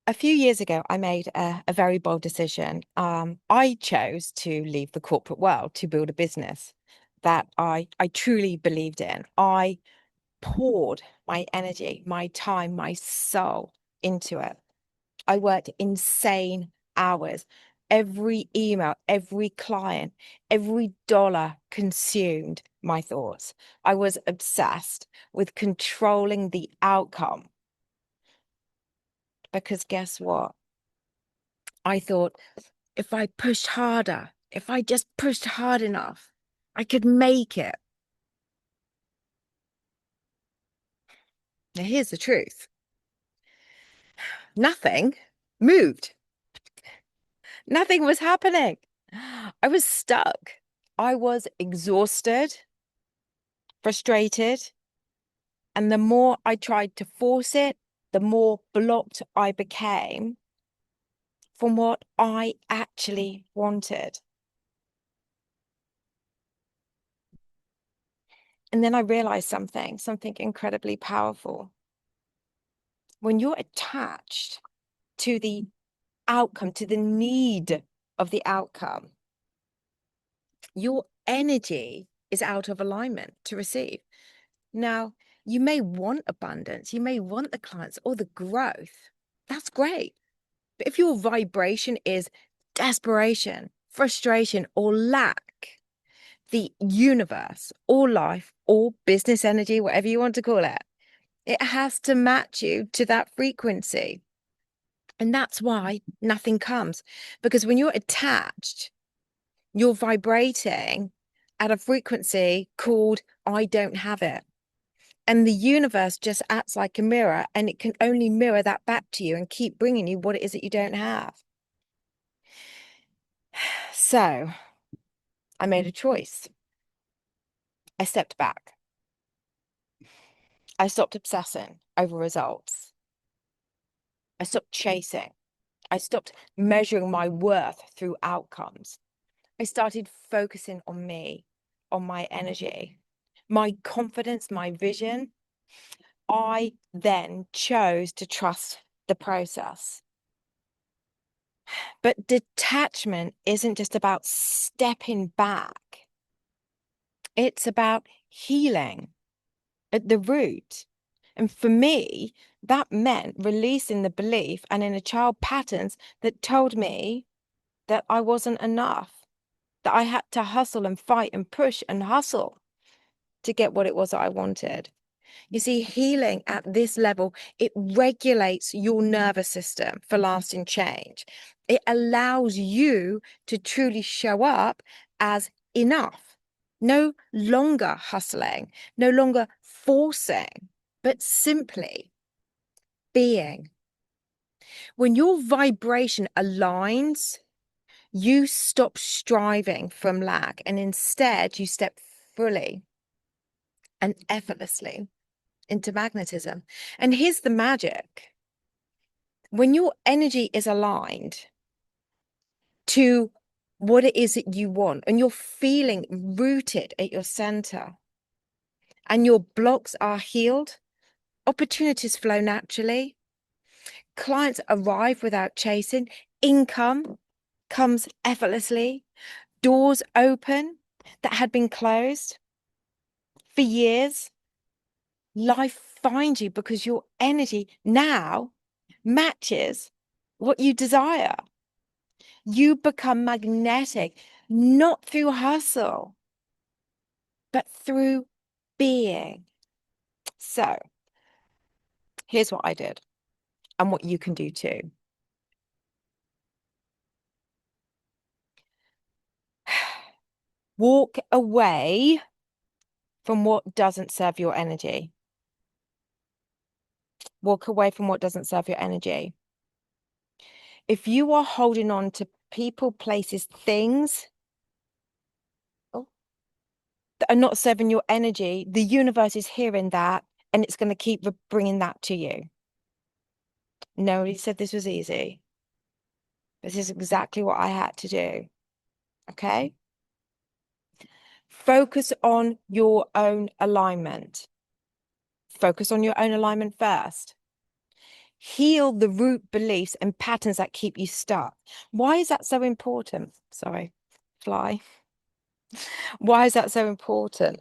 A few years ago, I made a very bold decision. I chose to leave the corporate world to build a business that I truly believed in. I poured my energy, my time, my soul into it. I worked insane hours. Every email, every client, every dollar consumed my thoughts. I was obsessed with controlling the outcome because guess what? I thought if I pushed harder, if I just pushed hard enough, I could make it. Now, here's the truth. Nothing moved. Nothing was happening. I was stuck. I was exhausted, frustrated, and the more I tried to force it, the more blocked I became from what I actually wanted. And then I realized something incredibly powerful. When you're attached to the outcome, to the need of the outcome, your energy is out of alignment to receive. Now, you may want abundance, you may want the clients or the growth. That's great. But if your vibration is desperation, frustration, or lack, the universe or life or business energy, whatever you want to call it has to match you to that frequency. And that's why nothing comes. Because when you're attached, you're vibrating at a frequency called I don't have it. And the universe just acts like a mirror and it can only mirror that back to you and keep bringing you what it is that you don't have. So I made a choice. I stepped back. I stopped obsessing over results. I stopped chasing. I stopped measuring my worth through outcomes. I started focusing on me, on my energy, my confidence, my vision. I then chose to trust the process. But detachment isn't just about stepping back, it's about healing at the root. And for me, that meant releasing the belief and inner child patterns that told me that I wasn't enough, that I had to hustle and fight and push and hustle to get what it was that I wanted. You see, healing at this level, it regulates your nervous system for lasting change. It allows you to truly show up as enough, no longer hustling, no longer forcing, but simply being. When your vibration aligns, you stop striving from lack and instead you step fully and effortlessly into magnetism. And here's the magic. When your energy is aligned to what it is that you want and you're feeling rooted at your center and your blocks are healed, opportunities flow naturally, clients arrive without chasing, income comes effortlessly, doors open that had been closed for years. Life finds you because your energy now matches what you desire. You become magnetic, not through hustle, but through being. So here's what I did and what you can do too. Walk away from what doesn't serve your energy. Walk away from what doesn't serve your energy. If you are holding on to people, places, things that are not serving your energy, the universe is hearing that and it's going to keep bringing that to you. Nobody said this was easy. This is exactly what I had to do. Okay? Focus on your own alignment. Focus on your own alignment first. heal the root beliefs and patterns that keep you stuck. Why is that so important? Sorry, fly. Why is that so important?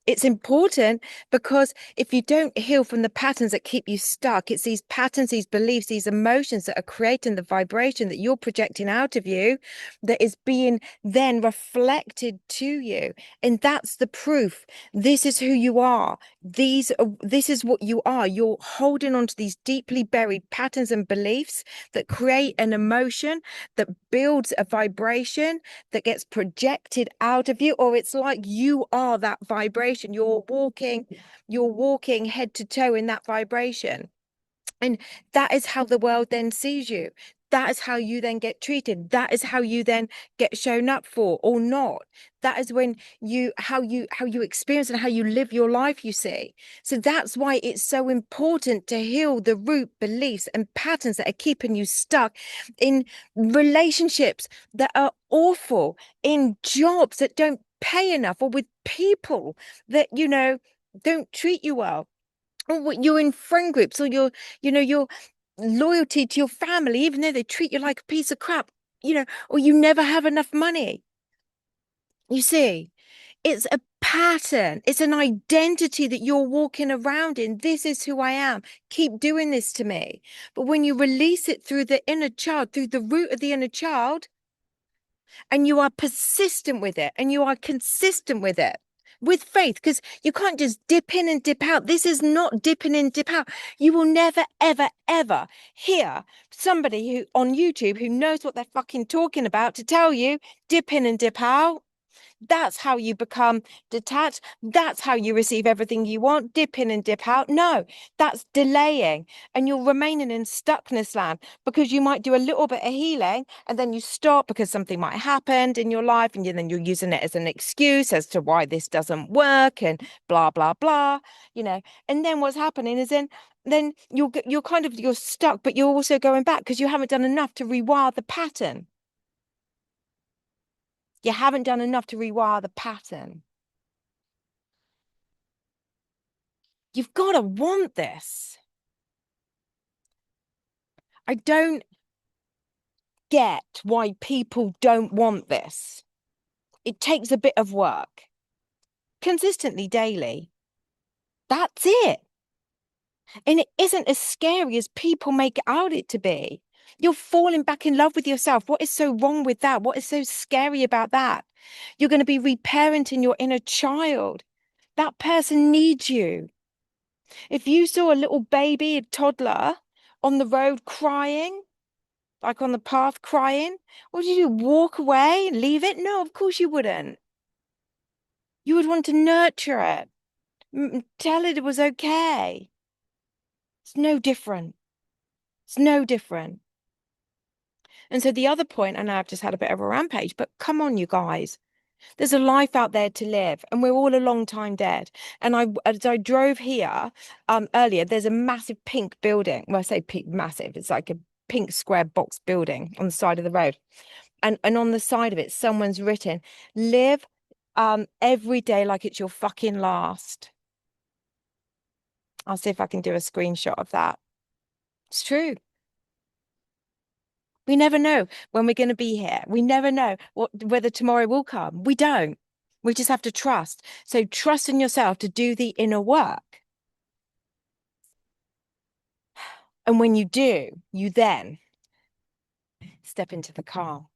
It's important because if you don't heal from the patterns that keep you stuck, it's these patterns, these beliefs, these emotions that are creating the vibration that you're projecting out of you that is being then reflected to you. And that's the proof. This is who you are. This is what you are. You're holding on to these deeply buried patterns and beliefs that create an emotion that builds a vibration that gets projected out of you, or it's like you are that vibration. You're walking head to toe in that vibration. And that is how the world then sees you. That is how you then get treated. That is how you then get shown up for or not. That is when how you experience and how you live your life, you see. So that's why it's so important to heal the root beliefs and patterns that are keeping you stuck in relationships that are awful, in jobs that don't pay enough, or with people that, don't treat you well, or you're in friend groups, or your loyalty to your family, even though they treat you like a piece of crap, or you never have enough money. You see, it's a pattern. It's an identity that you're walking around in. This is who I am. Keep doing this to me. But when you release it through the inner child, through the root of the inner child, and you are persistent with it and you are consistent with it, with faith, because you can't just dip in and dip out. This is not dipping in, dip out. You will never, ever, ever hear somebody who on YouTube who knows what they're fucking talking about to tell you dip in and dip out. That's how you become detached. That's how you receive everything you want. Dip in and dip out. No, that's delaying. And you're remaining in stuckness land, because you might do a little bit of healing and then you stop because something might have happened in your life. And then you're using it as an excuse as to why this doesn't work and blah, blah, blah, And then what's happening is then you're stuck, but you're also going back because you haven't done enough to rewire the pattern. You haven't done enough to rewire the pattern. You've got to want this. I don't get why people don't want this. It takes a bit of work, consistently daily. That's it. And it isn't as scary as people make out it to be. You're falling back in love with yourself. What is so wrong with that? What is so scary about that? You're going to be reparenting your inner child. That person needs you. If you saw a little baby, a toddler on the road crying, like on the path crying, what do you do? Walk away and leave it? No, of course you wouldn't. You would want to nurture it, tell it was okay. It's no different. It's no different. And so the other point, I know I've just had a bit of a rampage, but come on, you guys. There's a life out there to live, and we're all a long time dead. And as I drove here earlier, there's a massive pink building. Well, I say pink, massive. It's like a pink square box building on the side of the road. And on the side of it, someone's written, live every day like it's your fucking last. I'll see if I can do a screenshot of that. It's true. We never know when we're going to be here. We never know whether tomorrow will come. We don't. We just have to trust. So trust in yourself to do the inner work. And when you do, you then step into the calm,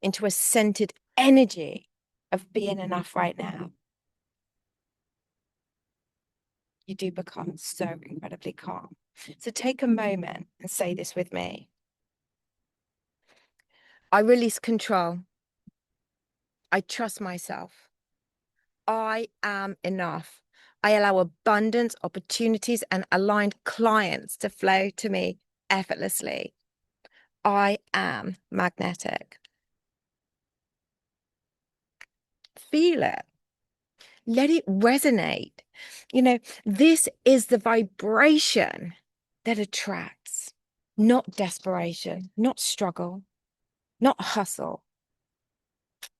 into a centered energy of being enough right now. You do become so incredibly calm. So take a moment and say this with me. I release control. I trust myself. I am enough. I allow abundance, opportunities, and aligned clients to flow to me effortlessly. I am magnetic. Feel it. Let it resonate. This is the vibration that attracts, not desperation, not struggle, not hustle.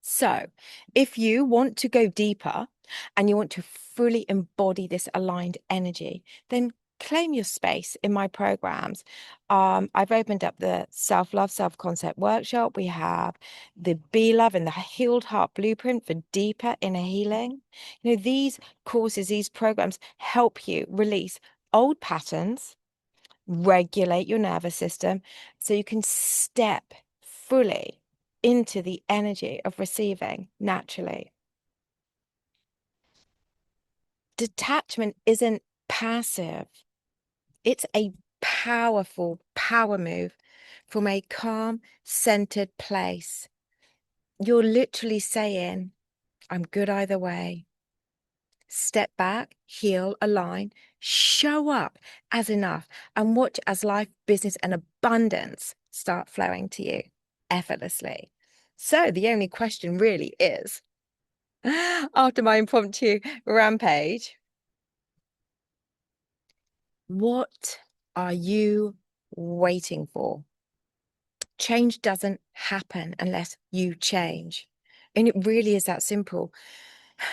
So, if you want to go deeper and you want to fully embody this aligned energy, then claim your space in my programs. I've opened up the self-love, self-concept workshop. We have the Be Love and the Healed Heart Blueprint for deeper inner healing. You know, these courses, these programs help you release old patterns, regulate your nervous system so you can step fully into the energy of receiving naturally. Detachment isn't passive. It's a powerful power move from a calm, centered place. You're literally saying, I'm good either way. Step back, heal, align, show up as enough, and watch as life, business, and abundance start flowing to you effortlessly. So the only question really is, after my impromptu rampage, what are you waiting for? Change doesn't happen unless you change. And it really is that simple.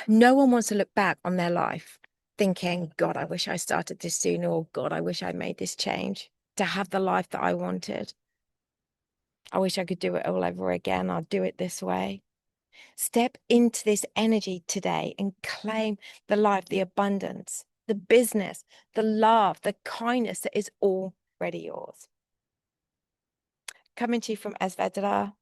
No one wants to look back on their life thinking, God, I wish I started this sooner, or God, I wish I made this change to have the life that I wanted. I wish I could do it all over again. I'll do it this way. Step into this energy today and claim the life, the abundance, the business, the love, the kindness that is already yours. Coming to you from Esvedra.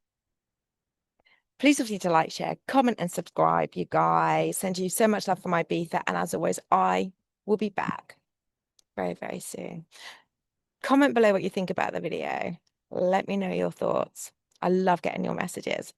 Please feel free to like, share, comment, and subscribe, you guys. Send you so much love from Ibiza. And as always, I will be back very, very soon. Comment below what you think about the video. Let me know your thoughts. I love getting your messages.